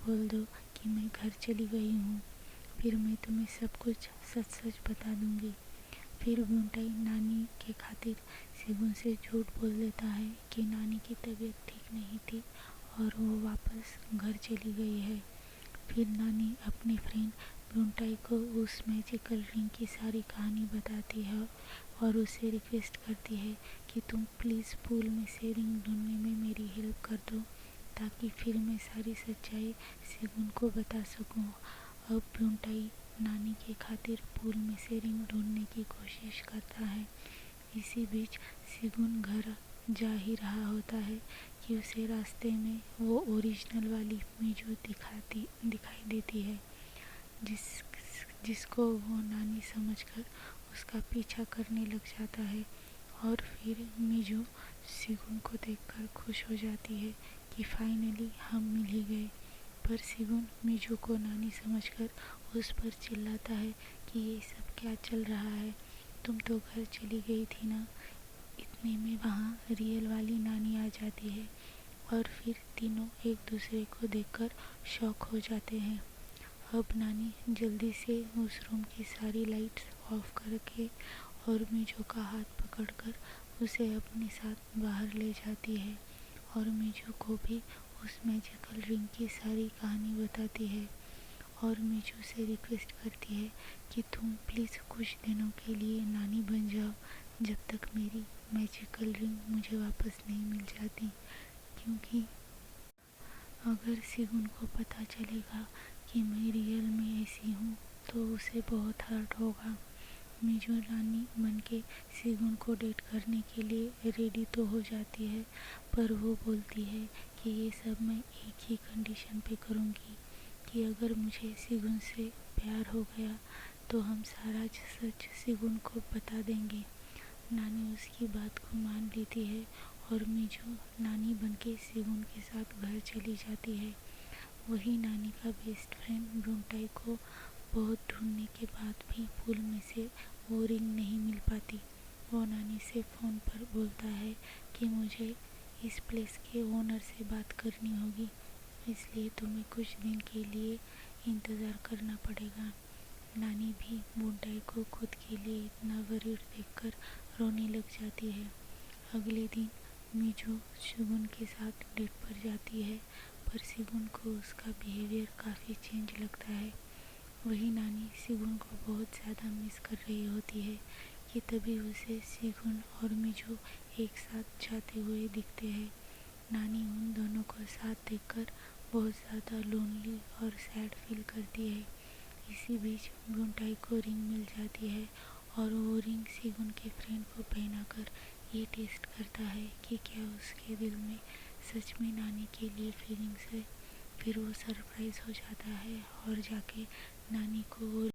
बोल दो कि मैं घर चली गई हूँ, फिर मैं तुम्हें सब कुछ सच सच बता दूँगी। फिर बूंटाई नानी के खातिर सिगुन से झूठ बोल देता है कि नानी की तबीयत ठीक नहीं थी और वो वापस घर चली गई है। फिर नानी अपनी फ्रेंड ब्रूनटाई को उस मैजिकल रिंग की सारी कहानी बताती है और उसे रिक्वेस्ट करती है कि तुम प्लीज़ पूल में से रिंग ढूंढने में मेरी हेल्प कर दो, ताकि फिर मैं सारी सच्चाई सिगुन को बता सकूं। अब ब्रूनटाई नानी के खातिर पूल में से रिंग ढूंढने की कोशिश करता है। इसी बीच सिगुन घर जा ही रहा होता है कि उसे रास्ते में वो ओरिजिनल वाली मीजू दिखाई देती है, जिसको वो नानी समझकर उसका पीछा करने लग जाता है। और फिर मीजू सिगुन को देखकर खुश हो जाती है कि फाइनली हम मिल ही गए। पर सिगुन मीजू को नानी समझकर उस पर चिल्लाता है कि ये सब क्या चल रहा है, तुम तो घर चली गई थी ना। इतने में वहाँ रियल वाली नानी आ जाती है और फिर तीनों एक दूसरे को देखकर शॉक हो जाते हैं। अब नानी जल्दी से उस रूम की सारी लाइट्स ऑफ करके और मीजू का हाथ पकड़कर उसे अपने साथ बाहर ले जाती है और मीजू को भी उस मैजिकल रिंग की सारी कहानी बताती है और मीजू से रिक्वेस्ट करती है कि तुम प्लीज़ कुछ दिनों के लिए नानी बन जाओ, जब तक मेरी मैजिकल रिंग मुझे वापस नहीं मिल जाती, क्योंकि अगर सिगुन को पता चलेगा कि मैं रियल में ऐसी हूँ तो उसे बहुत हर्ट होगा। मीजू रानी बन के सिगुन को डेट करने के लिए रेडी तो हो जाती है, पर वो बोलती है कि ये सब मैं एक ही कंडीशन पे करूँगी कि अगर मुझे सिगुन से प्यार हो गया तो हम सारा सच सिगुन को बता देंगे। नानी उसकी बात को मान लेती है और मीजू नानी बनके सिगुन के साथ घर चली जाती है। वही नानी का बेस्ट फ्रेंड ब्रूनटाई को बहुत ढूंढने के बाद भी पूल में से वो रिंग नहीं मिल पाती। वो नानी से फ़ोन पर बोलता है कि मुझे इस प्लेस के ओनर से बात करनी होगी, इसलिए तुम्हें कुछ दिन के लिए इंतज़ार करना पड़ेगा। नानी भी ब्रूनटाई को खुद के लिए इतना वरीड देखकर रोने लग जाती है। अगले दिन मीजू सिगुन के साथ डेट पर जाती है, पर सिगुन को उसका बिहेवियर काफ़ी चेंज लगता है। वही नानी सिगुन को बहुत ज़्यादा मिस कर रही होती है कि तभी उसे सिगुन और मीजू एक साथ जाते हुए दिखते हैं। नानी उन दोनों को साथ देखकर बहुत ज़्यादा लोनली और सैड फील करती है। इसी बीच ब्रूनटाई को रिंग मिल जाती है और वो रिंग सिगुन के फ्रेंड को पहनाकर ये टेस्ट करता है कि क्या उसके दिल में सच में नानी के लिए फीलिंग्स है। फिर वो सरप्राइज़ हो जाता है और जाके नानी को